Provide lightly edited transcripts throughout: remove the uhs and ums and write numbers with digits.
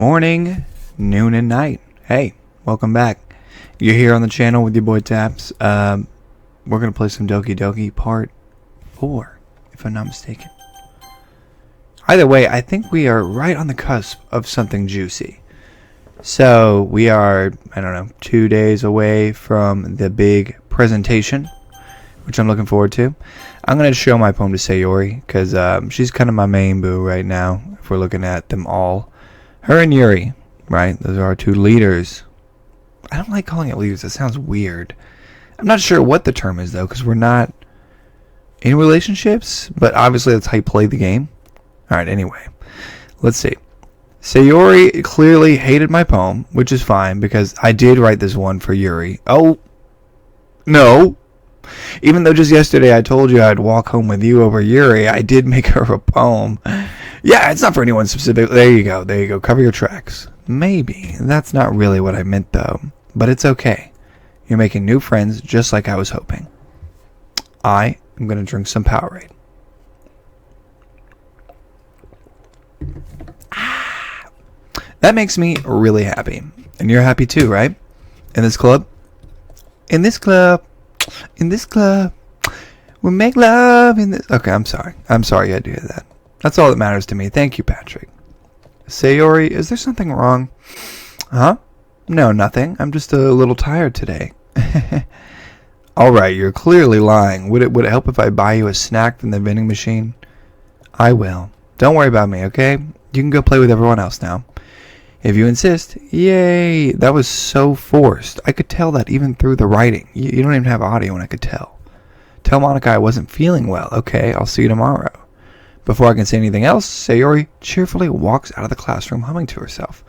Morning, noon, and night. Hey, welcome back. You're here on the channel with your boy Taps. We're going to play some Doki Part 4, if I'm not mistaken. Either way, I think we are right on the cusp of something juicy. So, we are, 2 days away from the big presentation, which I'm looking forward to. I'm going to show my poem to Sayori, because she's kind of my main boo right now, if we're looking at them all. Her and Yuri, right? Those are our two leaders. I don't like calling it leaders. It sounds weird. I'm not sure what the term is, though, because we're not in relationships. But obviously, that's how you play the game. All right, anyway. Let's see. Sayori clearly hated my poem, which is fine, because I did write this one for Yuri. Oh, no. Even though just yesterday I told you I'd walk home with you over Yuri, I did make her a poem. Yeah, it's not for anyone specific. There you go. Cover your tracks. Maybe. That's not really what I meant, though. But it's okay. You're making new friends just like I was hoping. I am going to drink some Powerade. That makes me really happy. And you're happy too, right? In this club? In this club. We'll make love in this. Okay, I'm sorry. I do that. That's all that matters to me. Thank you, Patrick. Sayori, is there something wrong? Huh? No, nothing. I'm just a little tired today. Alright, you're clearly lying. Would it help if I buy you a snack from the vending machine? I will. Don't worry about me, okay? You can go play with everyone else now. If you insist. Yay! That was so forced. I could tell that even through the writing. You don't even have audio and I could tell. Tell Monica I wasn't feeling well. Okay, I'll see you tomorrow. Before I can say anything else, Sayori cheerfully walks out of the classroom humming to herself.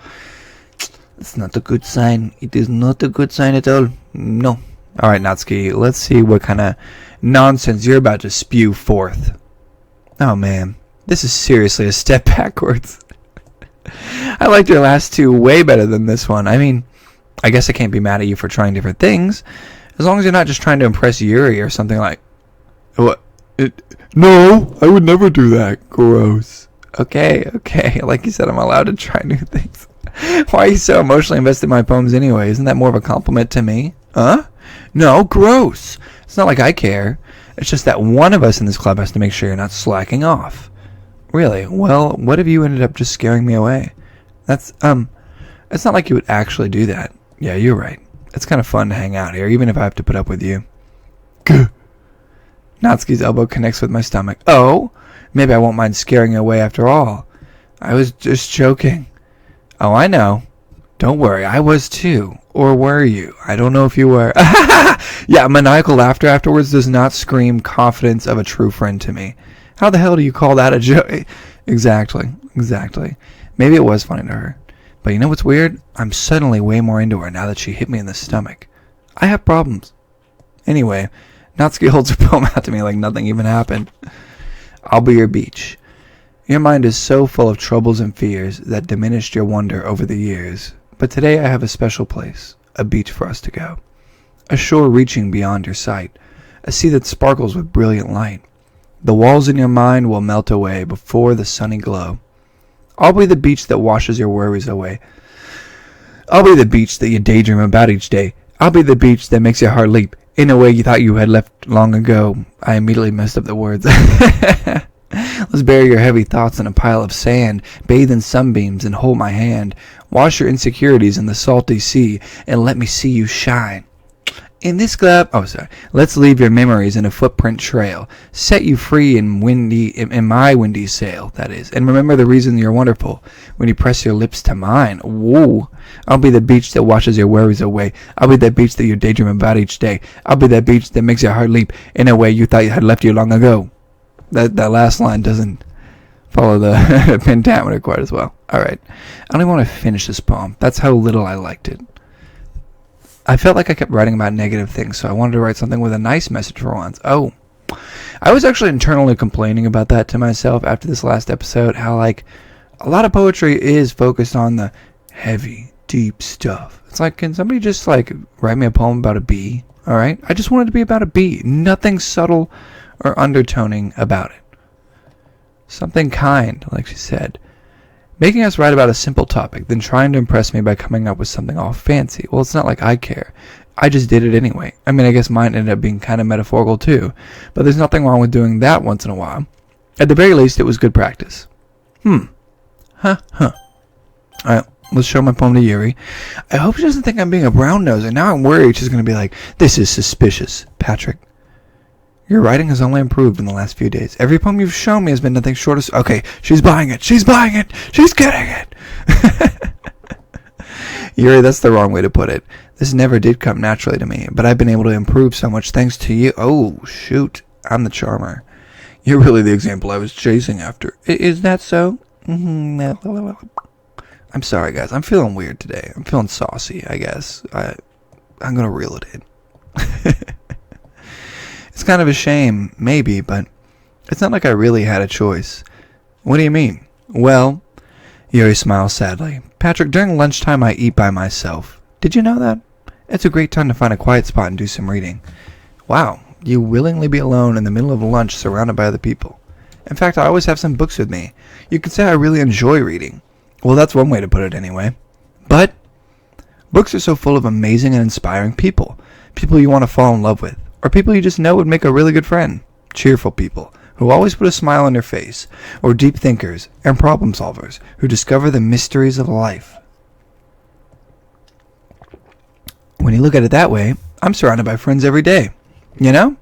It's not a good sign. It is not a good sign at all. No. Alright, Natsuki, let's see what kind of nonsense you're about to spew forth. Oh man, this is seriously a step backwards. I liked your last two way better than this one. I mean, I guess I can't be mad at you for trying different things. As long as you're not just trying to impress Yuri or something like... What? No, I would never do that. Gross. Okay. Like you said, I'm allowed to try new things. Why are you so emotionally invested in my poems anyway? Isn't that more of a compliment to me? Huh? No, gross. It's not like I care. It's just that one of us in this club has to make sure you're not slacking off. Really? Well, what if you ended up just scaring me away? It's not like you would actually do that. Yeah, you're right. It's kind of fun to hang out here, even if I have to put up with you. Gah. Natsuki's elbow connects with my stomach. Oh, maybe I won't mind scaring you away after all. I was just joking. Oh, I know. Don't worry, I was too. Or were you? I don't know if you were. Yeah, maniacal laughter afterwards does not scream confidence of a true friend to me. How the hell do you call that a joke? Exactly. Maybe it was funny to her. But you know what's weird? I'm suddenly way more into her now that she hit me in the stomach. I have problems. Anyway, Natsuki holds her poem out to me like nothing even happened. I'll be your beach. Your mind is so full of troubles and fears that diminished your wonder over the years. But today I have a special place, a beach for us to go. A shore reaching beyond your sight, a sea that sparkles with brilliant light. The walls in your mind will melt away before the sunny glow. I'll be the beach that washes your worries away. I'll be the beach that you daydream about each day. I'll be the beach that makes your heart leap in a way you thought you had left long ago. I immediately messed up the words. Let's bury your heavy thoughts in a pile of sand, bathe in sunbeams and hold my hand. Wash your insecurities in the salty sea and let me see you shine. In this club, let's leave your memories in a footprint trail. Set you free in my windy sail, that is. And remember the reason you're wonderful when you press your lips to mine. Whoa. I'll be the beach that washes your worries away. I'll be that beach that you daydream about each day. I'll be that beach that makes your heart leap in a way you thought had left you long ago. That last line doesn't follow the pentameter quite as well. Alright. I don't even want to finish this poem. That's how little I liked it. I felt like I kept writing about negative things, so I wanted to write something with a nice message for once. Oh, I was actually internally complaining about that to myself after this last episode, how, like, a lot of poetry is focused on the heavy, deep stuff. It's like, can somebody just, like, write me a poem about a bee, alright? I just wanted it to be about a bee. Nothing subtle or undertoning about it. Something kind, like she said. Making us write about a simple topic, then trying to impress me by coming up with something all fancy. Well, it's not like I care. I just did it anyway. I mean, I guess mine ended up being kind of metaphorical too, but there's nothing wrong with doing that once in a while. At the very least, it was good practice. Alright, let's show my poem to Yuri. I hope she doesn't think I'm being a brown nose, and now I'm worried she's going to be like, this is suspicious, Patrick. Your writing has only improved in the last few days. Every poem you've shown me has been nothing short of... Okay, she's buying it. She's buying it. She's getting it. Yuri, that's the wrong way to put it. This never did come naturally to me, but I've been able to improve so much thanks to you. Oh, shoot. I'm the charmer. You're really the example I was chasing after. Is that so? I'm sorry, guys. I'm feeling weird today. I'm feeling saucy, I guess. I'm going to reel it in. It's kind of a shame, maybe, but it's not like I really had a choice. What do you mean? Well, Yuri smiles sadly. Patrick, during lunchtime I eat by myself. Did you know that? It's a great time to find a quiet spot and do some reading. Wow, you willingly be alone in the middle of lunch surrounded by other people. In fact, I always have some books with me. You could say I really enjoy reading. Well, that's one way to put it anyway. But books are so full of amazing and inspiring people. People you want to fall in love with. Or people you just know would make a really good friend. Cheerful people who always put a smile on their face. Or deep thinkers and problem solvers who discover the mysteries of life. When you look at it that way, I'm surrounded by friends every day. You know?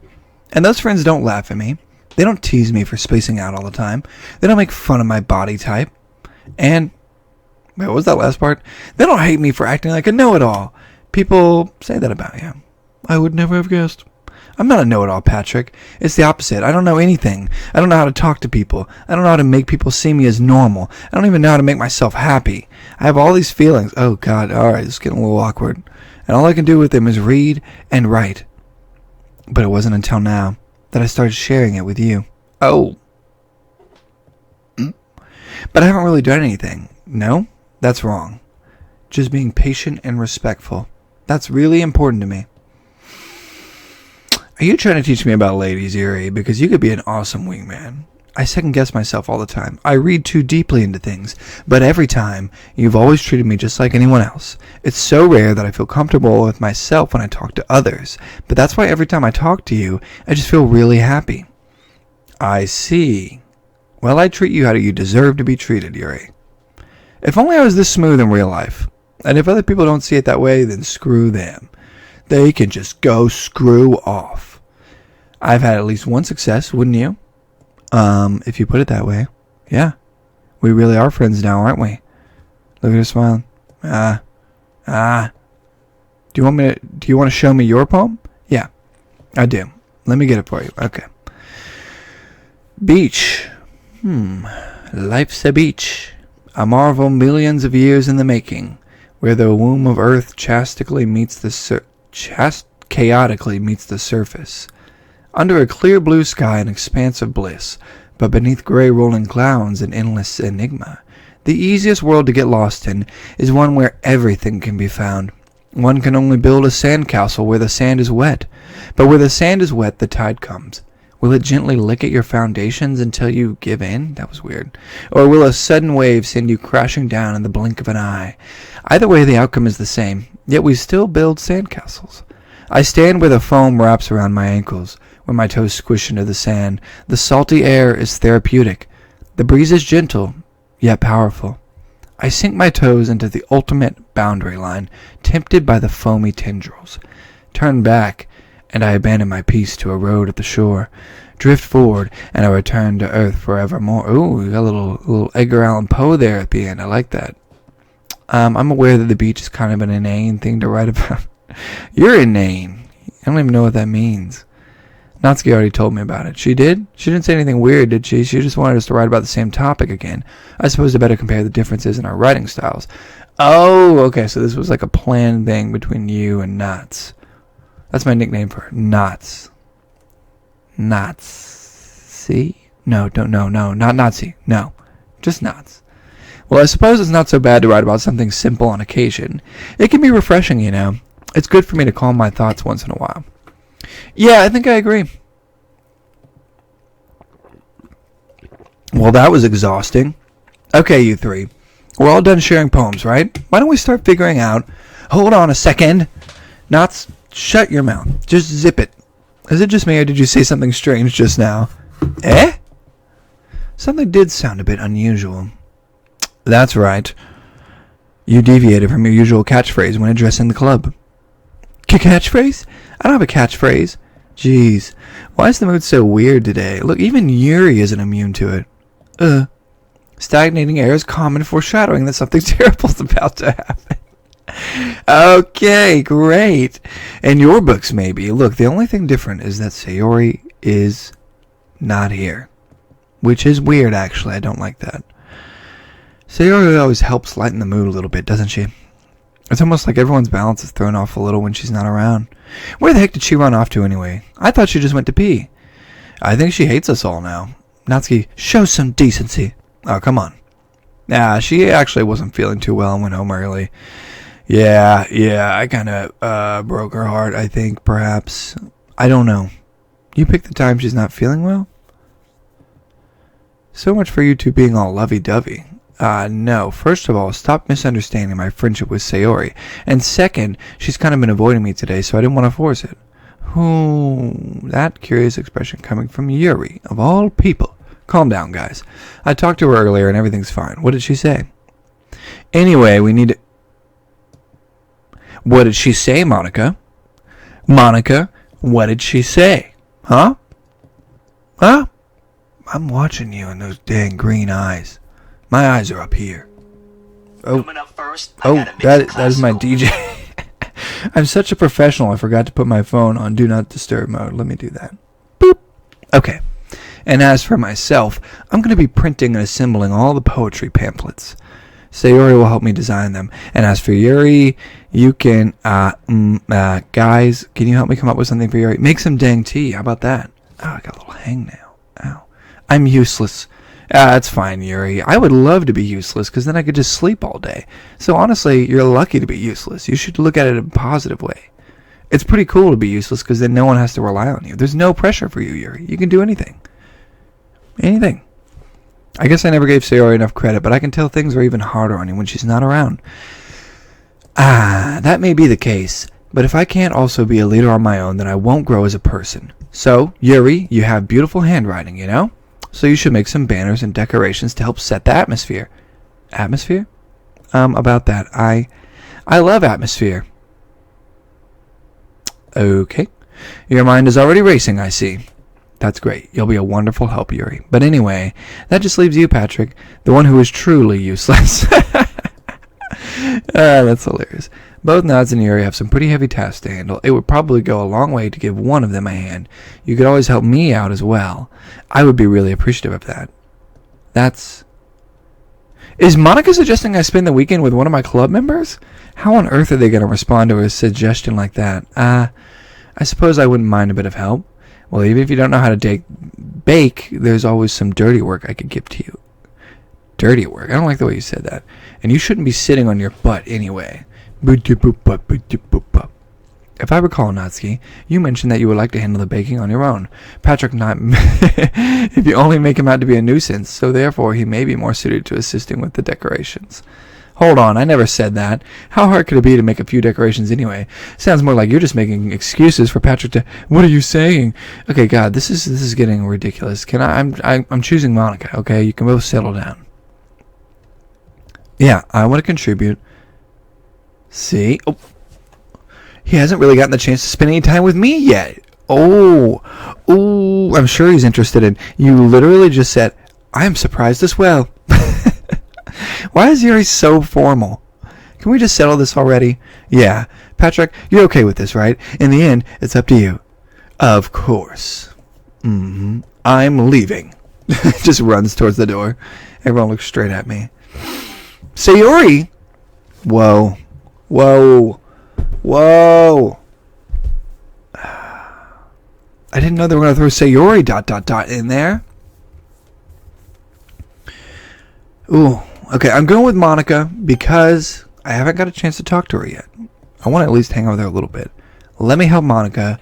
And those friends don't laugh at me. They don't tease me for spacing out all the time. They don't make fun of my body type. And... wait, what was that last part? They don't hate me for acting like a know-it-all. People say that about you. I would never have guessed. I'm not a know-it-all, Patrick. It's the opposite. I don't know anything. I don't know how to talk to people. I don't know how to make people see me as normal. I don't even know how to make myself happy. I have all these feelings. Oh, God. All right, it's getting a little awkward. And all I can do with them is read and write. But it wasn't until now that I started sharing it with you. Oh. But I haven't really done anything. No? That's wrong. Just being patient and respectful. That's really important to me. Are you trying to teach me about ladies, Yuri? Because you could be an awesome wingman. I second-guess myself all the time. I read too deeply into things. But every time, you've always treated me just like anyone else. It's so rare that I feel comfortable with myself when I talk to others. But that's why every time I talk to you, I just feel really happy. I see. Well, I treat you how you deserve to be treated, Yuri. If only I was this smooth in real life. And if other people don't see it that way, then screw them. They can just go screw off. I've had at least one success, wouldn't you? If you put it that way. Yeah. We really are friends now, aren't we? Look at her smiling. Do you want to show me your poem? Yeah, I do. Let me get it for you. Okay. Beach. Life's a beach. A marvel millions of years in the making, where the womb of earth chaotically meets the surface. Under a clear blue sky, an expanse of bliss, but beneath gray rolling clouds, an endless enigma. The easiest world to get lost in is one where everything can be found. One can only build a sandcastle where the sand is wet, but where the sand is wet, the tide comes. Will it gently lick at your foundations until you give in? That was weird. Or will a sudden wave send you crashing down in the blink of an eye? Either way, the outcome is the same, yet we still build sandcastles. I stand where the foam wraps around my ankles, where my toes squish into the sand. The salty air is therapeutic. The breeze is gentle, yet powerful. I sink my toes into the ultimate boundary line, tempted by the foamy tendrils. Turn back, and I abandon my peace to erode at the shore. Drift forward, and I return to earth forevermore. Ooh, you got a little Edgar Allan Poe there at the end. I like that. I'm aware that the beach is kind of an inane thing to write about. You're inane. I don't even know what that means. Natsuki already told me about it. She did? She didn't say anything weird, did she? She just wanted us to write about the same topic again. I suppose I better compare the differences in our writing styles. Oh, okay, so this was like a planned thing between you and Nats. That's my nickname for her. Nats. Nats. See? No, not Nazi. No, just Nats. Well, I suppose it's not so bad to write about something simple on occasion. It can be refreshing, you know. It's good for me to calm my thoughts once in a while. Yeah, I think I agree. Well, that was exhausting. Okay, you three. We're all done sharing poems, right? Why don't we start figuring out... Hold on a second. Knots, shut your mouth. Just zip it. Is it just me, or did you say something strange just now? Eh? Something did sound a bit unusual. That's right. You deviated from your usual catchphrase when addressing the club. Catchphrase? I don't have a catchphrase. Jeez. Why is the mood so weird today? Look, even Yuri isn't immune to it. Stagnating air is common, foreshadowing that something terrible is about to happen. Okay, great. In your books, maybe. Look, the only thing different is that Sayori is not here. Which is weird, actually. I don't like that. Sayori always helps lighten the mood a little bit, doesn't she? It's almost like everyone's balance is thrown off a little when she's not around. Where the heck did she run off to anyway? I thought she just went to pee. I think she hates us all now. Natsuki, show some decency. Oh, come on. Nah, she actually wasn't feeling too well and went home early. Yeah, I kind of broke her heart, I think, perhaps. I don't know. You picked the time she's not feeling well? So much for you two being all lovey-dovey. No. First of all, stop misunderstanding my friendship with Sayori. And second, she's kind of been avoiding me today, so I didn't want to force it. That curious expression coming from Yuri, of all people. Calm down, guys. I talked to her earlier and everything's fine. What did she say? Anyway, we need to... What did she say, Monica? Monica, what did she say? Huh? I'm watching you in those dang green eyes. My eyes are up here. That is my DJ. I'm such a professional, I forgot to put my phone on Do Not Disturb mode. Let me do that. Boop. Okay. And as for myself, I'm going to be printing and assembling all the poetry pamphlets. Sayori will help me design them. And as for Yuri, you can, guys, can you help me come up with something for Yuri? Make some dang tea. How about that? Oh, I got a little hangnail. Ow. I'm useless. That's fine, Yuri. I would love to be useless because then I could just sleep all day. So honestly, you're lucky to be useless. You should look at it in a positive way. It's pretty cool to be useless because then no one has to rely on you. There's no pressure for you, Yuri. You can do anything. Anything. I guess I never gave Sayori enough credit, but I can tell things are even harder on you when she's not around. That may be the case, but if I can't also be a leader on my own, then I won't grow as a person. So, Yuri, you have beautiful handwriting, you know? So you should make some banners and decorations to help set the atmosphere. Atmosphere? About that. I love atmosphere. Okay. Your mind is already racing, I see. That's great. You'll be a wonderful help, Yuri. But anyway, that just leaves you, Patrick, the one who is truly useless. That's hilarious. Both Nads and Yuri have some pretty heavy tasks to handle. It would probably go a long way to give one of them a hand. You could always help me out as well. I would be really appreciative of that. Is Monica suggesting I spend the weekend with one of my club members? How on earth are they going to respond to a suggestion like that? I suppose I wouldn't mind a bit of help. Well, even if you don't know how to bake, there's always some dirty work I could give to you. Dirty work? I don't like the way you said that. And you shouldn't be sitting on your butt anyway. If I recall, Natsuki, you mentioned that you would like to handle the baking on your own. Patrick not if you only make him out to be a nuisance, so therefore he may be more suited to assisting with the decorations. Hold on, I never said that. How hard could it be to make a few decorations anyway? Sounds more like you're just making excuses for Patrick to... What are you saying? Okay, God, this is getting ridiculous. I'm choosing Monica, okay? You can both settle down. Yeah, I want to contribute. See? Oh. He hasn't really gotten the chance to spend any time with me yet. Oh, I'm sure he's interested in... You literally just said, I am surprised as well. Why is Yuri so formal? Can we just settle this already? Yeah. Patrick, you're okay with this, right? In the end, it's up to you. Of course. I'm leaving. Just runs towards the door. Everyone looks straight at me. Sayori! Whoa. I didn't know they were going to throw Sayori ... in there. Ooh. Okay, I'm going with Monica because I haven't got a chance to talk to her yet. I want to at least hang out with her a little bit. Let me help Monica.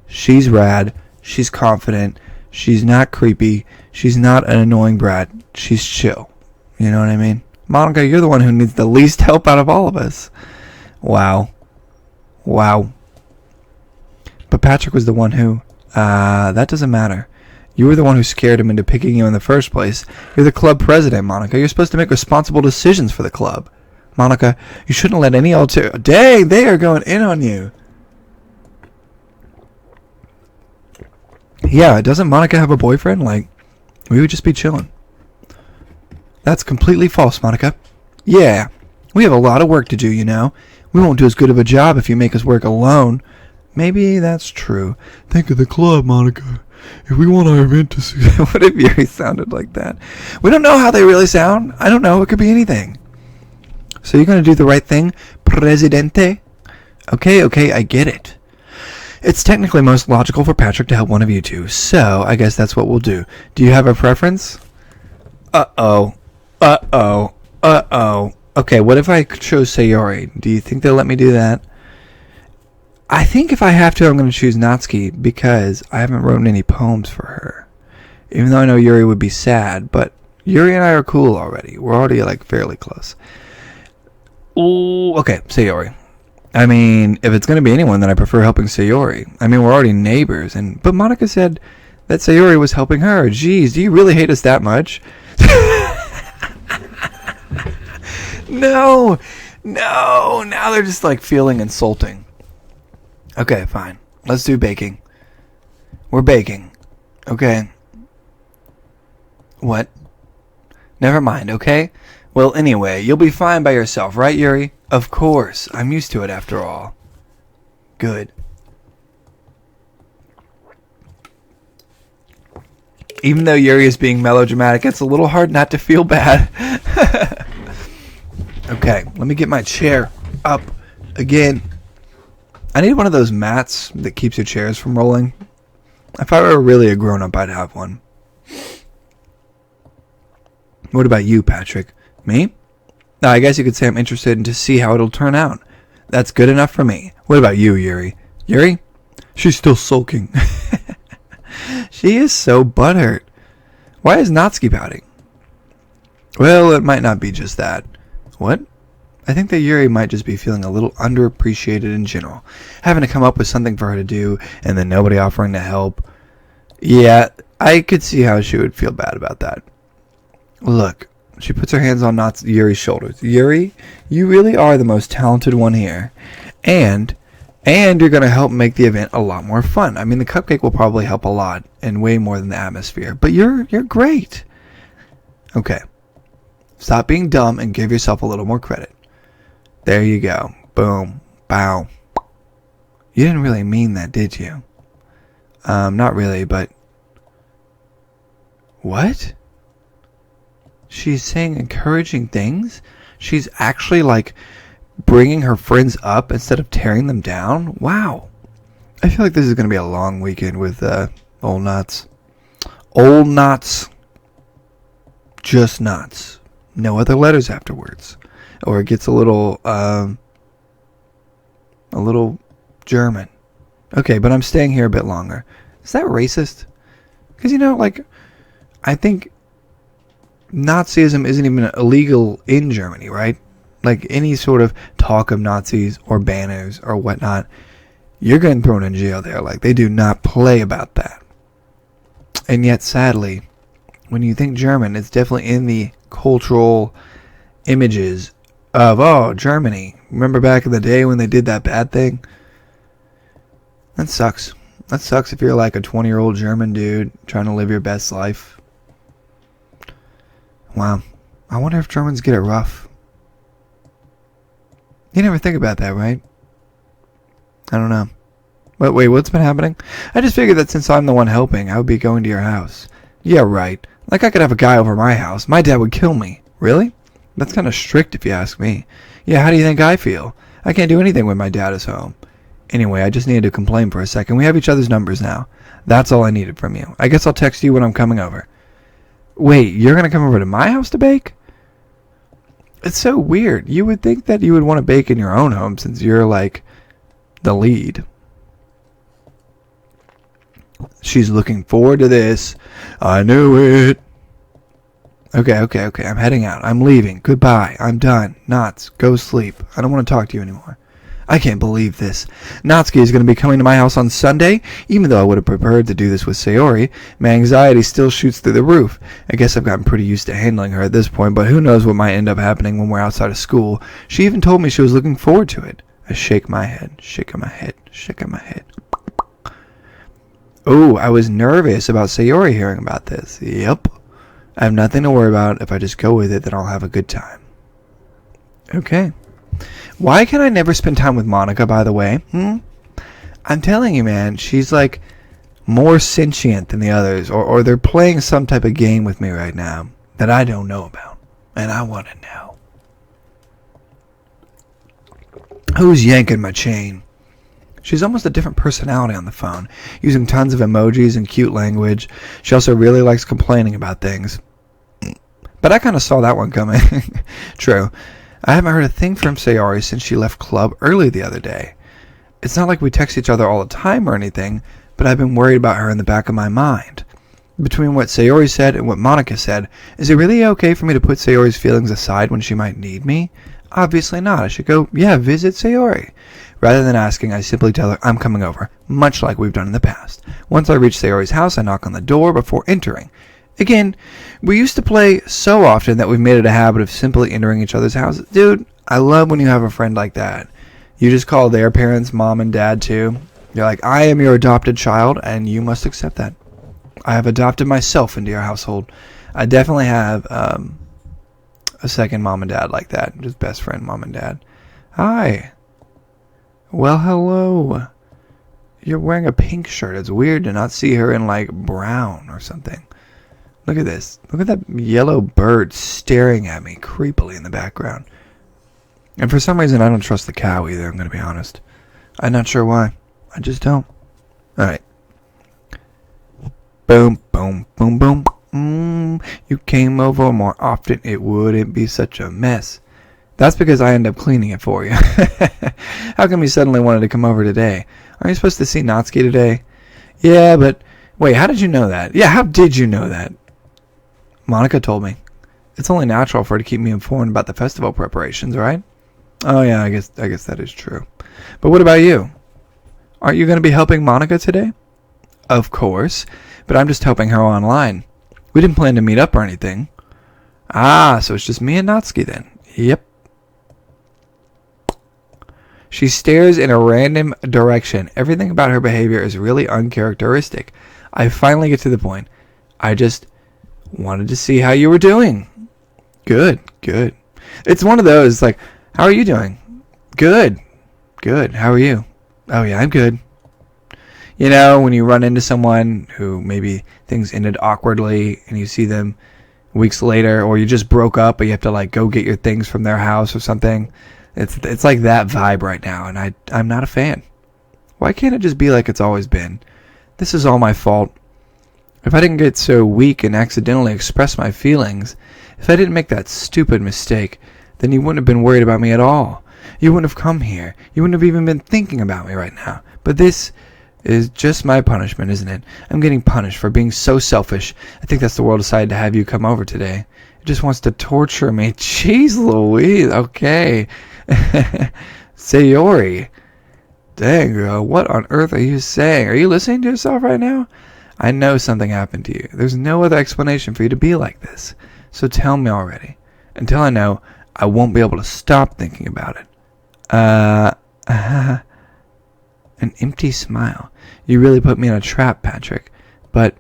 She's rad. She's confident. She's not creepy. She's not an annoying brat. She's chill. You know what I mean? Monica, you're the one who needs the least help out of all of us. Wow. But Patrick was the one who... that doesn't matter. You were the one who scared him into picking you in the first place. You're the club president, Monica. You're supposed to make responsible decisions for the club. Monica, you shouldn't let any Dang, they are going in on you. Yeah, doesn't Monica have a boyfriend? Like, we would just be chilling. That's completely false, Monica. Yeah, we have a lot of work to do, you know. We won't do as good of a job if you make us work alone. Maybe that's true. Think of the club, Monica. If we want our event to see... What if Yuri sounded like that? We don't know how they really sound. I don't know. It could be anything. So you're going to do the right thing, Presidente? Okay, I get it. It's technically most logical for Patrick to help one of you two, so I guess that's what we'll do. Do you have a preference? Uh-oh. Okay, what if I chose Sayori? Do you think they'll let me do that? I think if I have to, I'm going to choose Natsuki because I haven't written any poems for her. Even though I know Yuri would be sad, but Yuri and I are cool already. We're already, like, fairly close. Ooh, okay, Sayori. I mean, if it's going to be anyone, then I prefer helping Sayori. I mean, we're already neighbors, but Monica said that Sayori was helping her. Jeez, do you really hate us that much? No, now they're just, like, feeling insulting. Okay, fine. Let's do baking. We're baking. Okay. What? Never mind, okay? Well, anyway, you'll be fine by yourself, right, Yuri? Of course. I'm used to it after all. Good. Even though Yuri is being melodramatic, it's a little hard not to feel bad. Okay, let me get my chair up again. I need one of those mats that keeps your chairs from rolling. If I were really a grown-up, I'd have one. What about you, Patrick? Me? No, I guess you could say I'm interested in to see how it'll turn out. That's good enough for me. What about you, Yuri? Yuri? She's still sulking. She is so butthurt. Why is Natsuki pouting? Well, it might not be just that. What? I think that Yuri might just be feeling a little underappreciated in general. Having to come up with something for her to do, and then nobody offering to help. Yeah, I could see how she would feel bad about that. Look, she puts her hands on Yuri's shoulders. Yuri, you really are the most talented one here. And you're going to help make the event a lot more fun. I mean, the cupcake will probably help a lot, and way more than the atmosphere. But you're great. Okay. Stop being dumb and give yourself a little more credit. There you go. Boom. Bow. You didn't really mean that, did you? Not really, but... What? She's saying encouraging things? She's actually, like, bringing her friends up instead of tearing them down? Wow. I feel like this is going to be a long weekend with old Nuts. Old Nuts. Just Nuts. No other letters afterwards. Or it gets a little German. Okay, but I'm staying here a bit longer. Is that racist? Because, you know, like, I think Nazism isn't even illegal in Germany, right? Like, any sort of talk of Nazis or banners or whatnot, you're getting thrown in jail there. Like, they do not play about that. And yet, sadly, when you think German, it's definitely in the cultural images of, oh, Germany. Remember back in the day when they did that bad thing? That sucks. That sucks if you're like a 20-year-old German dude trying to live your best life. Wow. I wonder if Germans get it rough. You never think about that, right? I don't know. But wait, what's been happening? I just figured that since I'm the one helping, I would be going to your house. Yeah, right. Like I could have a guy over my house. My dad would kill me. Really? That's kind of strict if you ask me. Yeah, how do you think I feel? I can't do anything when my dad is home. Anyway, I just needed to complain for a second. We have each other's numbers now. That's all I needed from you. I guess I'll text you when I'm coming over. Wait, you're going to come over to my house to bake? It's so weird. You would think that you would want to bake in your own home since you're, like, the lead. She's looking forward to this. I knew it. Okay. I'm heading out. I'm leaving. Goodbye. I'm done. Nats, go sleep. I don't want to talk to you anymore. I can't believe this. Natsuki is going to be coming to my house on Sunday. Even though I would have preferred to do this with Sayori, my anxiety still shoots through the roof. I guess I've gotten pretty used to handling her at this point, but who knows what might end up happening when we're outside of school. She even told me she was looking forward to it. I shake my head. Oh, I was nervous about Sayori hearing about this. Yep. I have nothing to worry about. If I just go with it, then I'll have a good time. Okay. Why can I never spend time with Monica, by the way? I'm telling you, man, she's like more sentient than the others, or they're playing some type of game with me right now that I don't know about, and I want to know. Who's yanking my chain? She's almost a different personality on the phone, using tons of emojis and cute language. She also really likes complaining about things. But I kind of saw that one coming. True. I haven't heard a thing from Sayori since she left club early the other day. It's not like we text each other all the time or anything, but I've been worried about her in the back of my mind. Between what Sayori said and what Monica said, is it really okay for me to put Sayori's feelings aside when she might need me? Obviously not. I should go, visit Sayori. Rather than asking, I simply tell her I'm coming over, much like we've done in the past. Once I reach Sayori's house, I knock on the door before entering. Again, we used to play so often that we've made it a habit of simply entering each other's houses. Dude, I love when you have a friend like that. You just call their parents mom and dad too. You're like, I am your adopted child, and you must accept that. I have adopted myself into your household. I definitely have a second mom and dad like that. Just best friend mom and dad. Hi. Well, hello. You're wearing a pink shirt. It's weird to not see her in like brown or something. Look at this. Look at that yellow bird staring at me creepily in the background. And for some reason, I don't trust the cow either, I'm going to be honest. I'm not sure why. I just don't. Alright. Boom, boom, boom, boom. You came over more often, it wouldn't be such a mess. That's because I end up cleaning it for you. How come you suddenly wanted to come over today? Aren't you supposed to see Natsuki today? Yeah, but... Wait, how did you know that? Yeah, how did you know that? Monica told me. It's only natural for her to keep me informed about the festival preparations, right? Oh yeah, I guess that is true. But what about you? Aren't you going to be helping Monica today? Of course, but I'm just helping her online. We didn't plan to meet up or anything. Ah, so it's just me and Natsuki then. Yep. She stares in a random direction. Everything about her behavior is really uncharacteristic. I finally get to the point. I just wanted to see how you were doing. Good. It's one of those, like, how are you doing? Good. How are you? Oh yeah, I'm good. You know, when you run into someone who maybe things ended awkwardly and you see them weeks later, or you just broke up but you have to like go get your things from their house or something. It's like that vibe right now, and I'm not a fan. Why can't it just be like it's always been? This is all my fault. If I didn't get so weak and accidentally express my feelings, if I didn't make that stupid mistake, then you wouldn't have been worried about me at all. You wouldn't have come here. You wouldn't have even been thinking about me right now. But this is just my punishment, isn't it? I'm getting punished for being so selfish. I think that's the world decided to have you come over today. It just wants to torture me. Jeez Louise. Okay. Sayori. Dang, girl. What on earth are you saying? Are you listening to yourself right now? I know something happened to you. There's no other explanation for you to be like this. So tell me already. Until I know, I won't be able to stop thinking about it. An empty smile. You really put me in a trap, Patrick. But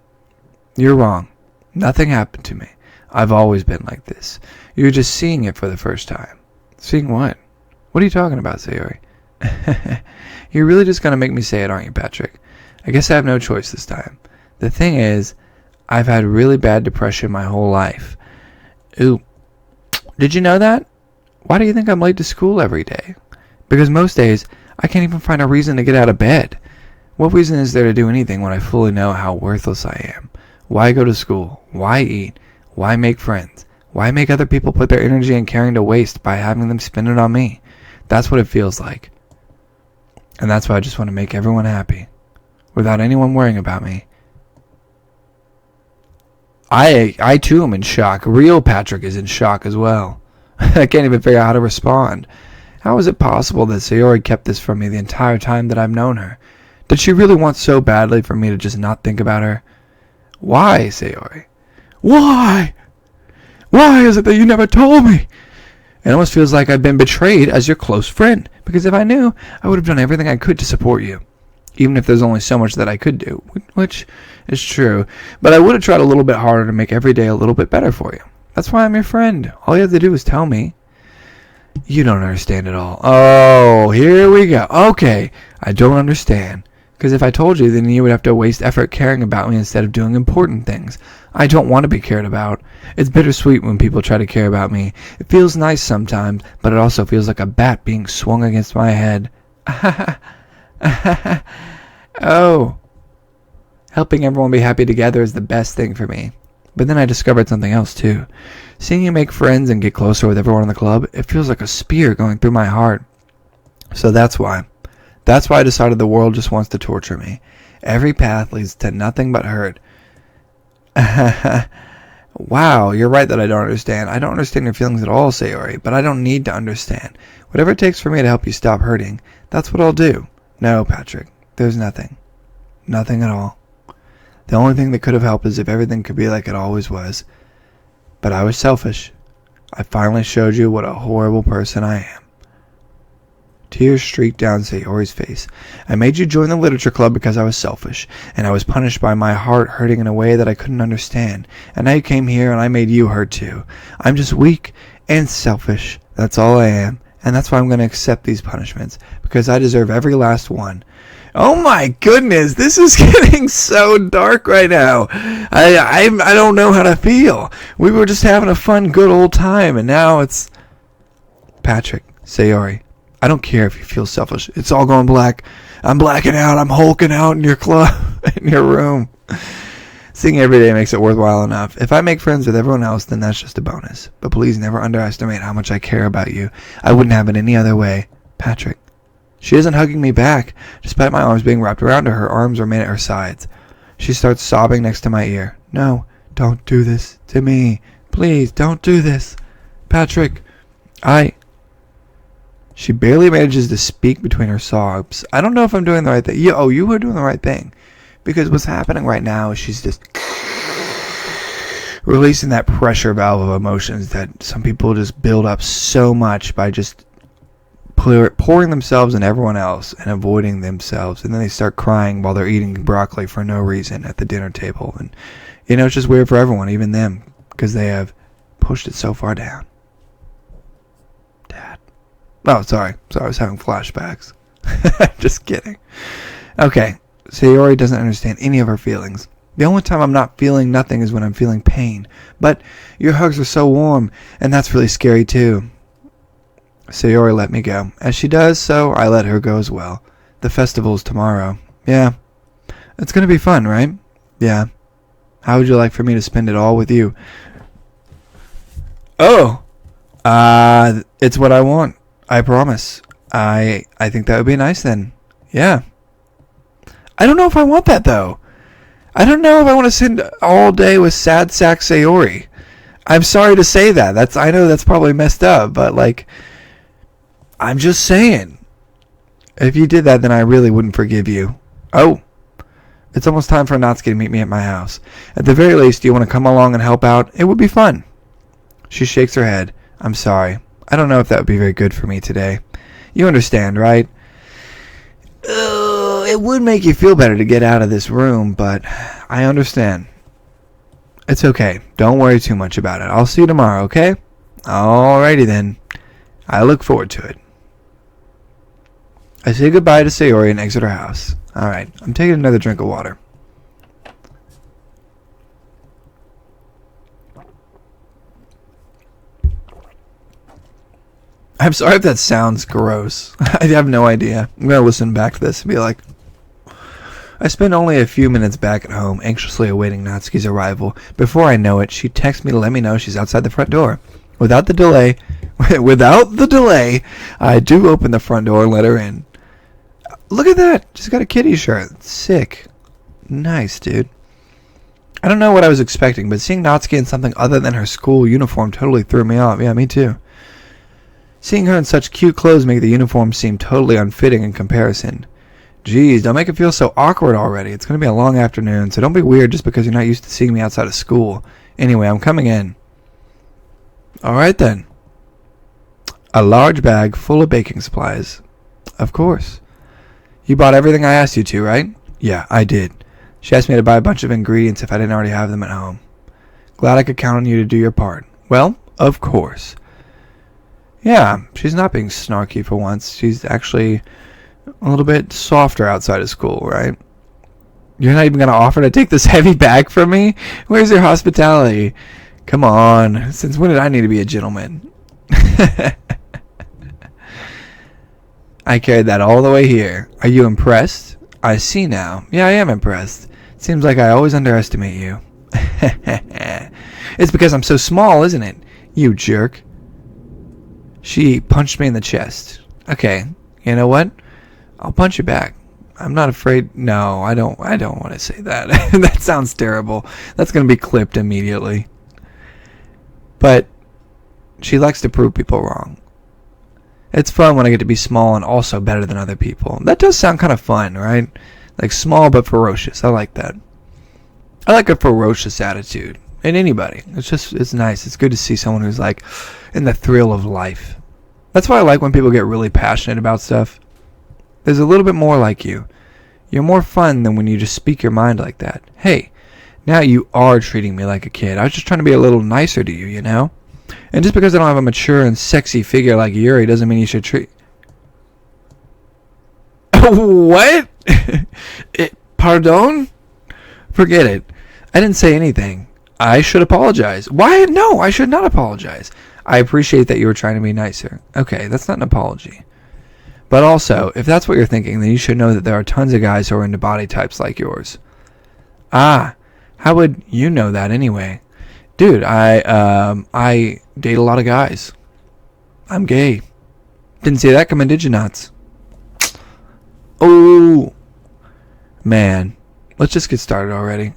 you're wrong. Nothing happened to me. I've always been like this. You're just seeing it for the first time. Seeing what? What are you talking about, Sayori? You're really just going to make me say it, aren't you, Patrick? I guess I have no choice this time. The thing is, I've had really bad depression my whole life. Ooh. Did you know that? Why do you think I'm late to school every day? Because most days, I can't even find a reason to get out of bed. What reason is there to do anything when I fully know how worthless I am? Why go to school? Why eat? Why make friends? Why make other people put their energy and caring to waste by having them spend it on me? That's what it feels like. And that's why I just want to make everyone happy. Without anyone worrying about me. I too am in shock. Real Patrick is in shock as well. I can't even figure out how to respond. How is it possible that Sayori kept this from me the entire time that I've known her? Did she really want so badly for me to just not think about her? Why, Sayori? Why? Why is it that you never told me? It almost feels like I've been betrayed as your close friend, because if I knew, I would have done everything I could to support you. Even if there's only so much that I could do, which is true. But I would have tried a little bit harder to make every day a little bit better for you. That's why I'm your friend. All you have to do is tell me. You don't understand at all. Oh, here we go. Okay, I don't understand. Because if I told you, then you would have to waste effort caring about me instead of doing important things. I don't want to be cared about. It's bittersweet when people try to care about me. It feels nice sometimes, but it also feels like a bat being swung against my head. Oh. Helping everyone be happy together is the best thing for me. But then I discovered something else too. Seeing you make friends and get closer with everyone in the club, it feels like a spear going through my heart. So that's why. That's why I decided the world just wants to torture me. Every path leads to nothing but hurt. Wow, you're right that I don't understand. I don't understand your feelings at all, Sayori, but I don't need to understand. Whatever it takes for me to help you stop hurting, that's what I'll do. No, Patrick, there's nothing. Nothing at all. The only thing that could have helped is if everything could be like it always was. But I was selfish. I finally showed you what a horrible person I am. Tears streaked down Sayori's face. I made you join the literature club because I was selfish, and I was punished by my heart hurting in a way that I couldn't understand. And now you came here and I made you hurt too. I'm just weak and selfish. That's all I am. And that's why I'm going to accept these punishments, because I deserve every last one. Oh my goodness, this is getting so dark right now. I don't know how to feel. We were just having a fun, good old time, and now it's... Patrick, Sayori, I don't care if you feel selfish. It's all going black. I'm blacking out. I'm hulking out in your club, in your room. Seeing every day makes it worthwhile enough. If I make friends with everyone else, then that's just a bonus. But please never underestimate how much I care about you. I wouldn't have it any other way. Patrick. She isn't hugging me back. Despite my arms being wrapped around her, her arms remain at her sides. She starts sobbing next to my ear. No, don't do this to me. Please, don't do this. Patrick, She barely manages to speak between her sobs. I don't know if I'm doing the right thing. You were doing the right thing. Because what's happening right now is she's just releasing that pressure valve of emotions that some people just build up so much by just pouring themselves in everyone else and avoiding themselves. And then they start crying while they're eating broccoli for no reason at the dinner table. And, it's just weird for everyone, even them, because they have pushed it so far down. Dad. Oh, sorry. I was having flashbacks. Just kidding. Okay. Sayori doesn't understand any of her feelings. The only time I'm not feeling nothing is when I'm feeling pain. But your hugs are so warm, and that's really scary too. Sayori let me go. As she does, so I let her go as well. The festival's tomorrow. Yeah. It's going to be fun, right? Yeah. How would you like for me to spend it all with you? Oh. It's what I want. I promise. I think that would be nice then. Yeah. I don't know if I want that though. I don't know if I want to spend all day with sad sack Sayori. I'm sorry to say that. I know that's probably messed up, but I'm just saying. If you did that, then I really wouldn't forgive you. Oh. It's almost time for Natsuki to meet me at my house. At the very least, do you want to come along and help out? It would be fun. She shakes her head. I'm sorry. I don't know if that would be very good for me today. You understand, right? It would make you feel better to get out of this room, but I understand. It's okay. Don't worry too much about it. I'll see you tomorrow, okay? Alrighty then. I look forward to it. I say goodbye to Sayori and exit her house. Alright, I'm taking another drink of water. I'm sorry if that sounds gross. I have no idea. I'm going to listen back to this and be like... I spend only a few minutes back at home, anxiously awaiting Natsuki's arrival. Before I know it, she texts me to let me know she's outside the front door. Without the delay, I do open the front door and let her in. Look at that! She's got a kitty shirt. Sick. Nice, dude. I don't know what I was expecting, but seeing Natsuki in something other than her school uniform totally threw me off. Yeah, me too. Seeing her in such cute clothes make the uniform seem totally unfitting in comparison. Geez, don't make it feel so awkward already. It's going to be a long afternoon, so don't be weird just because you're not used to seeing me outside of school. Anyway, I'm coming in. Alright then. A large bag full of baking supplies. Of course. You bought everything I asked you to, right? Yeah, I did. She asked me to buy a bunch of ingredients if I didn't already have them at home. Glad I could count on you to do your part. Well, of course. Yeah, she's not being snarky for once. She's actually a little bit softer outside of school, right? You're not even going to offer to take this heavy bag from me? Where's your hospitality? Come on. Since when did I need to be a gentleman? I carried that all the way here. Are you impressed? I see now. Yeah, I am impressed. Seems like I always underestimate you. It's because I'm so small, isn't it? You jerk. She punched me in the chest. Okay, you know what? I'll punch you back. I'm not afraid. No, I don't want to say that. That sounds terrible. That's going to be clipped immediately. But she likes to prove people wrong. It's fun when I get to be small and also better than other people. That does sound kind of fun, right? Like small but ferocious. I like that. I like a ferocious attitude in anybody. It's nice. It's good to see someone who's like in the thrill of life. That's why I like when people get really passionate about stuff. There's a little bit more like you. You're more fun than when you just speak your mind like that. Hey, now you are treating me like a kid. I was just trying to be a little nicer to you, you know? And just because I don't have a mature and sexy figure like Yuri doesn't mean you should treat... What? Pardon? Forget it. I didn't say anything. I should apologize. Why? No, I should not apologize. I appreciate that you were trying to be nicer. Okay, that's not an apology. But also, if that's what you're thinking, then you should know that there are tons of guys who are into body types like yours. Ah, how would you know that anyway? Dude, I date a lot of guys. I'm gay. Didn't see that coming, did you, Nuts? Oh, man. Let's just get started already.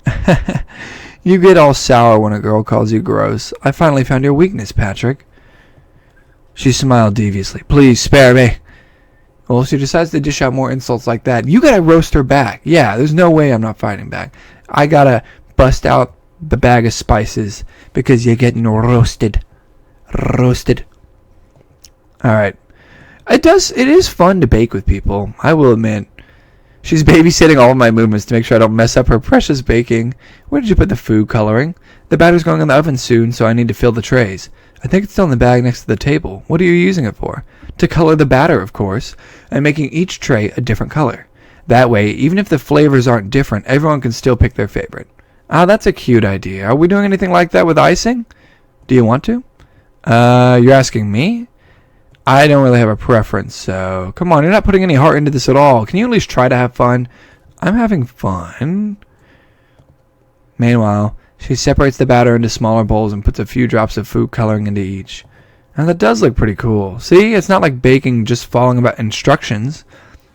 You get all sour when a girl calls you gross. I finally found your weakness, Patrick. She smiled deviously. Please, spare me. Well, if she decides to dish out more insults like that, you gotta roast her back. Yeah, there's no way I'm not fighting back. I gotta bust out the bag of spices because you're getting roasted. Roasted. Alright. It is fun to bake with people, I will admit. She's babysitting all of my movements to make sure I don't mess up her precious baking. Where did you put the food coloring? The batter's going in the oven soon, so I need to fill the trays. I think it's still in the bag next to the table. What are you using it for? To color the batter, of course. I'm making each tray a different color. That way, even if the flavors aren't different, everyone can still pick their favorite. Ah, that's a cute idea. Are we doing anything like that with icing? Do you want to? You're asking me? I don't really have a preference, so... Come on, you're not putting any heart into this at all. Can you at least try to have fun? I'm having fun. Meanwhile, she separates the batter into smaller bowls and puts a few drops of food coloring into each. Now that does look pretty cool. See, it's not like baking just following about instructions.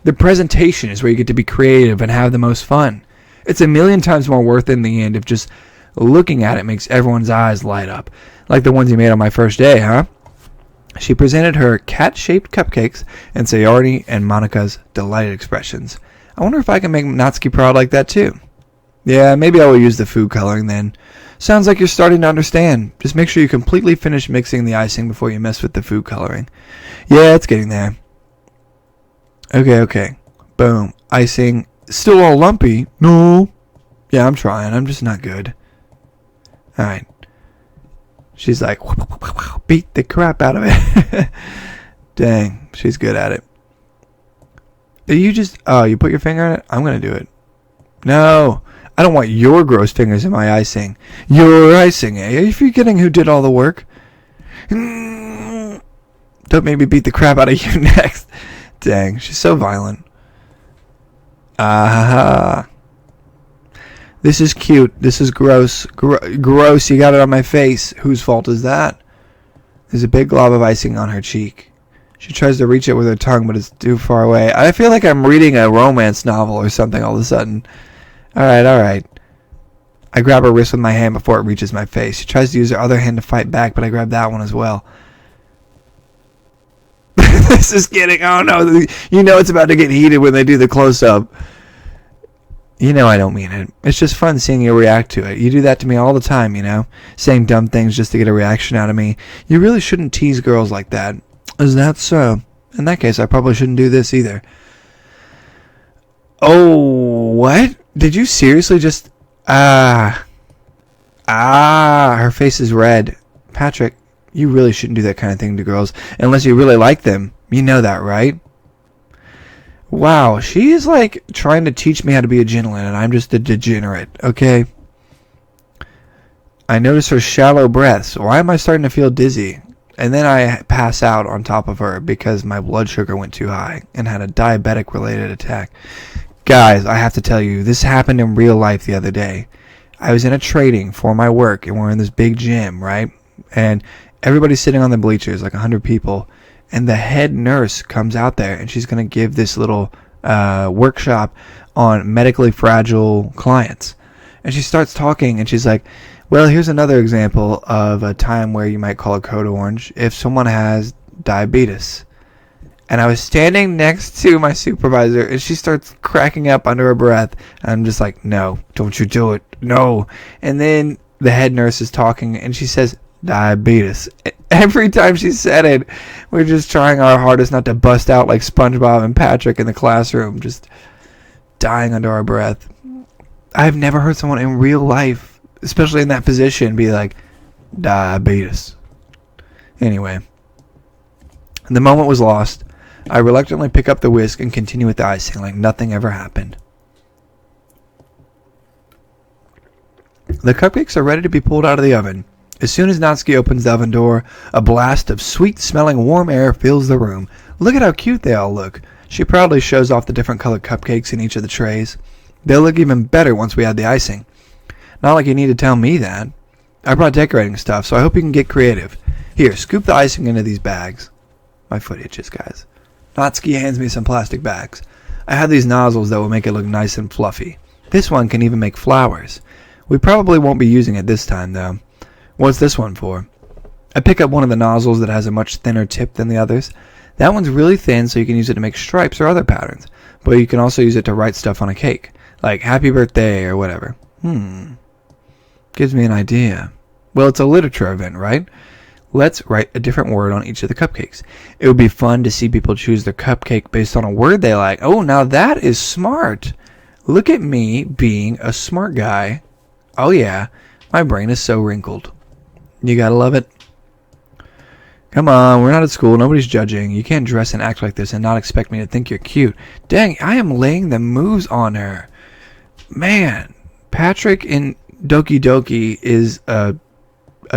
The presentation is where you get to be creative and have the most fun. It's a million times more worth it in the end if just looking at it makes everyone's eyes light up. Like the ones you made on my first day, huh? She presented her cat-shaped cupcakes and Sayori and Monika's delighted expressions. I wonder if I can make Natsuki proud like that too. Yeah, maybe I will use the food coloring then. Sounds like you're starting to understand. Just make sure you completely finish mixing the icing before you mess with the food coloring. Yeah, it's getting there. Okay. Boom. Icing. Still all lumpy. No. Yeah, I'm trying. I'm just not good. Alright. She's like, beat the crap out of it. Dang, she's good at it. You put your finger in it? I'm going to do it. No, I don't want your gross fingers in my icing. Your icing, eh? Are you forgetting who did all the work? Don't make me beat the crap out of you next. Dang, she's so violent. Ah. This is cute. This is gross. Gross, you got it on my face. Whose fault is that? There's a big glob of icing on her cheek. She tries to reach it with her tongue, but it's too far away. I feel like I'm reading a romance novel or something all of a sudden. Alright. I grab her wrist with my hand before it reaches my face. She tries to use her other hand to fight back, but I grab that one as well. This is getting... Oh, no. You know it's about to get heated when they do the close-up. You know I don't mean it. It's just fun seeing you react to it. You do that to me all the time, you know? Saying dumb things just to get a reaction out of me. You really shouldn't tease girls like that. Is that so? In that case, I probably shouldn't do this either. Oh, what? Did you seriously just... her face is red. Patrick, you really shouldn't do that kind of thing to girls unless you really like them. You know that, right? Wow, she is like trying to teach me how to be a gentleman and I'm just a degenerate, okay? I notice her shallow breaths. Why am I starting to feel dizzy? And then I pass out on top of her because my blood sugar went too high and had a diabetic-related attack. Guys, I have to tell you, this happened in real life the other day. I was in a training for my work, and we're in this big gym, right? And everybody's sitting on the bleachers, like 100 people. And the head nurse comes out there, and she's going to give this little workshop on medically fragile clients. And she starts talking, and she's like, well, here's another example of a time where you might call a code orange if someone has diabetes. And I was standing next to my supervisor, and she starts cracking up under her breath. And I'm just like, no, don't you do it. No. And then the head nurse is talking, and she says, diabetes. Every time she said it, we're just trying our hardest not to bust out like SpongeBob and Patrick in the classroom, just dying under our breath. I've never heard someone in real life, especially in that position, be like, diabetes. Anyway, the moment was lost. I reluctantly pick up the whisk and continue with the icing like nothing ever happened. The cupcakes are ready to be pulled out of the oven. As soon as Natsuki opens the oven door, a blast of sweet-smelling warm air fills the room. Look at how cute they all look. She proudly shows off the different colored cupcakes in each of the trays. They'll look even better once we add the icing. Not like you need to tell me that. I brought decorating stuff, so I hope you can get creative. Here, scoop the icing into these bags. My foot itches, guys. Natsuki hands me some plastic bags. I have these nozzles that will make it look nice and fluffy. This one can even make flowers. We probably won't be using it this time, though. What's this one for? I pick up one of the nozzles that has a much thinner tip than the others. That one's really thin, so you can use it to make stripes or other patterns. But you can also use it to write stuff on a cake, like happy birthday or whatever. Gives me an idea. Well, it's a literature event, right? Let's write a different word on each of the cupcakes. It would be fun to see people choose their cupcake based on a word they like. Oh, now that is smart. Look at me being a smart guy. Oh, yeah. My brain is so wrinkled. You gotta love it. Come on, we're not at school. Nobody's judging. You can't dress and act like this and not expect me to think you're cute. Dang, I am laying the moves on her. Man, Patrick in Doki Doki is a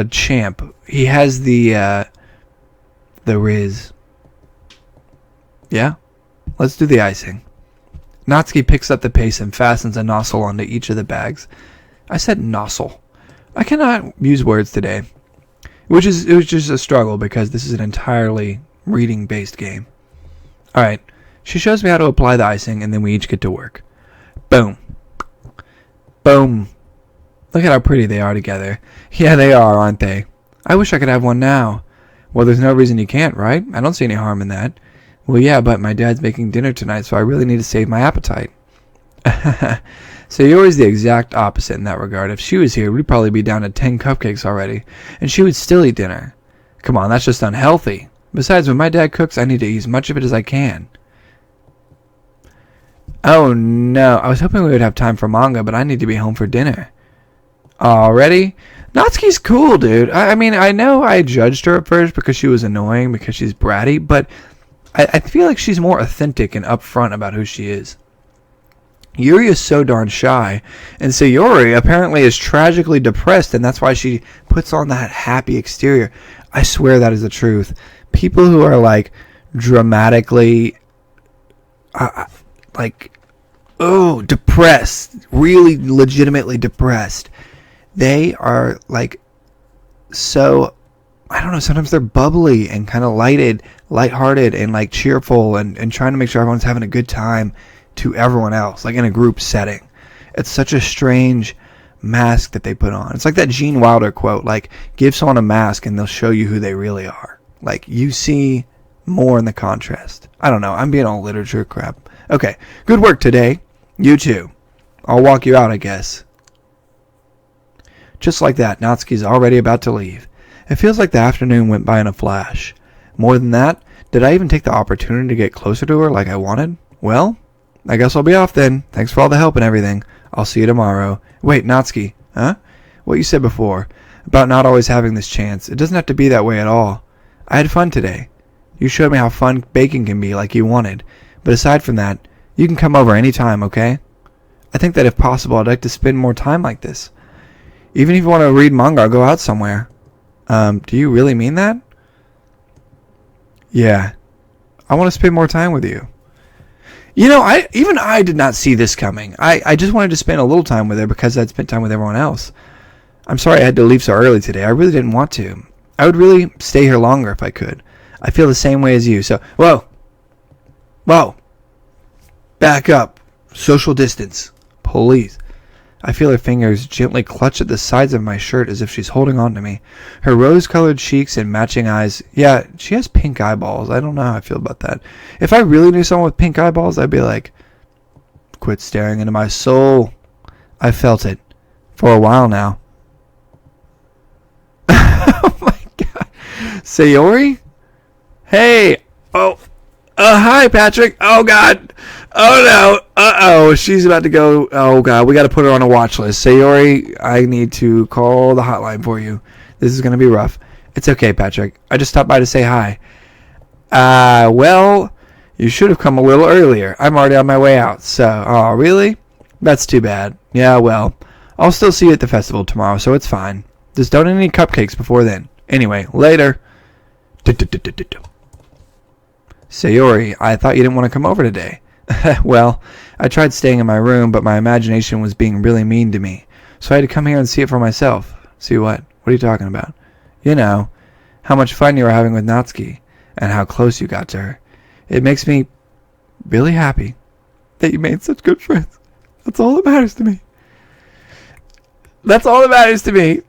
champ. He has the riz. Yeah? Let's do the icing. Natsuki picks up the paste and fastens a nozzle onto each of the bags. I said nozzle. I cannot use words today. It was just a struggle because this is an entirely reading-based game. Alright, she shows me how to apply the icing and then we each get to work. Boom. Boom. Look at how pretty they are together. Yeah, they are, aren't they? I wish I could have one now. Well, there's no reason you can't, right? I don't see any harm in that. Well, yeah, but my dad's making dinner tonight, so I really need to save my appetite. So you're always the exact opposite in that regard. If she was here, we'd probably be down to 10 cupcakes already, and she would still eat dinner. Come on, that's just unhealthy. Besides, when my dad cooks, I need to eat as much of it as I can. Oh, no. I was hoping we would have time for manga, but I need to be home for dinner. Already? Natsuki's cool, dude. I mean, I know I judged her at first because she was annoying, because she's bratty, but I feel like she's more authentic and upfront about who she is. Yuri is so darn shy, and Sayori apparently is tragically depressed, and that's why she puts on that happy exterior. I swear that is the truth. People who are, like, dramatically, depressed, really legitimately depressed, they are, like, so, I don't know, sometimes they're bubbly and kind of lighthearted and, like, cheerful and trying to make sure everyone's having a good time to everyone else, like in a group setting. It's such a strange mask that they put on. It's like that Gene Wilder quote, like, give someone a mask and they'll show you who they really are. Like, you see more in the contrast. I don't know. I'm being all literature crap. Okay. Good work today. You too. I'll walk you out, I guess. Just like that, Natsuki's already about to leave. It feels like the afternoon went by in a flash. More than that, did I even take the opportunity to get closer to her like I wanted? Well, I guess I'll be off then. Thanks for all the help and everything. I'll see you tomorrow. Wait, Natsuki. Huh? What you said before, about not always having this chance. It doesn't have to be that way at all. I had fun today. You showed me how fun baking can be like you wanted. But aside from that, you can come over any time, okay? I think that if possible, I'd like to spend more time like this. Even if you want to read manga or go out somewhere. Do you really mean that? Yeah. I want to spend more time with you. You know, I did not see this coming. I just wanted to spend a little time with her because I'd spent time with everyone else. I'm sorry I had to leave so early today. I really didn't want to. I would really stay here longer if I could. I feel the same way as you, so... Whoa! Back up. Social distance. Please. I feel her fingers gently clutch at the sides of my shirt as if she's holding on to me. Her rose-colored cheeks and matching eyes. Yeah, she has pink eyeballs. I don't know how I feel about that. If I really knew someone with pink eyeballs, I'd be like, quit staring into my soul. I felt it. For a while now. Oh my god. Sayori? Hey. Oh. Hi, Patrick. Oh, God. Oh, no. Uh-oh. She's about to go. Oh, God. We got to put her on a watch list. Sayori, I need to call the hotline for you. This is going to be rough. It's okay, Patrick. I just stopped by to say hi. Well, you should have come a little earlier. I'm already on my way out. So, oh, really? That's too bad. Yeah, well, I'll still see you at the festival tomorrow, so it's fine. Just don't eat any cupcakes before then. Anyway, later. Sayori, I thought you didn't want to come over today. Well, I tried staying in my room, but my imagination was being really mean to me. So I had to come here and see it for myself. See what? What are you talking about? You know, how much fun you were having with Natsuki, and how close you got to her. It makes me really happy that you made such good friends. That's all that matters to me. That's all that matters to me.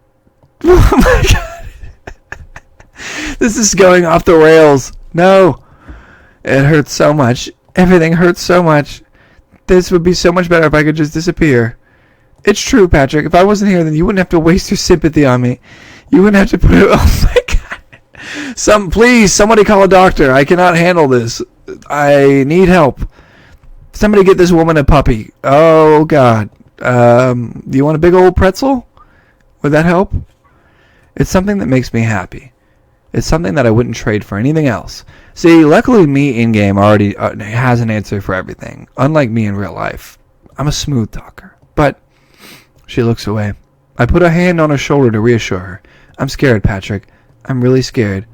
Oh my god. This is going off the rails. No. It hurts so much. Everything hurts so much. This would be so much better if I could just disappear. It's true, Patrick. If I wasn't here, then you wouldn't have to waste your sympathy on me. You wouldn't have to put it... Oh, my God. Please, somebody call a doctor. I cannot handle this. I need help. Somebody get this woman a puppy. Oh, God. Do you want a big old pretzel? Would that help? It's something that makes me happy. It's something that I wouldn't trade for anything else. See, luckily me in-game already has an answer for everything. Unlike me in real life. I'm a smooth talker. But she looks away. I put a hand on her shoulder to reassure her. I'm scared, Patrick. I'm really scared.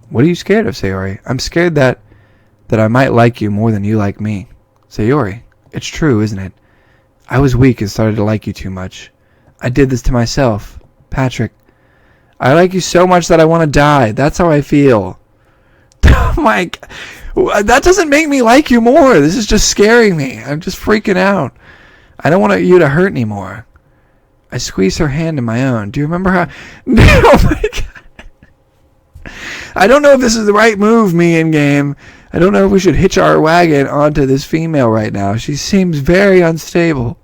What are you scared of, Sayori? I'm scared that I might like you more than you like me. Sayori, it's true, isn't it? I was weak and started to like you too much. I did this to myself. Patrick, I like you so much that I want to die. That's how I feel. Oh my God. That doesn't make me like you more. This is just scaring me. I'm just freaking out. I don't want you to hurt anymore. I squeezed her hand in my own. Do you remember how... Oh my God. I don't know if this is the right move, me in game. I don't know if we should hitch our wagon onto this female right now. She seems very unstable.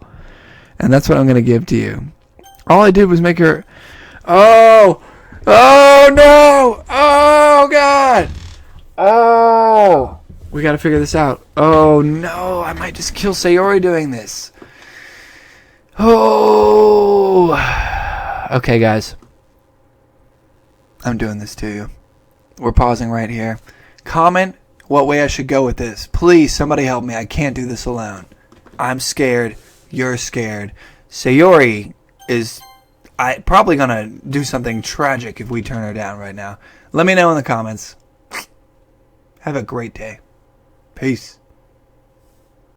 And that's what I'm going to give to you. All I did was make her... Oh! Oh, no! Oh, God! Oh! We got to figure this out. Oh, no! I might just kill Sayori doing this. Oh! Okay, guys. I'm doing this to you. We're pausing right here. Comment what way I should go with this. Please, somebody help me. I can't do this alone. I'm scared. You're scared. Sayori is probably going to do something tragic if we turn her down right now. Let me know in the comments. Have a great day. Peace.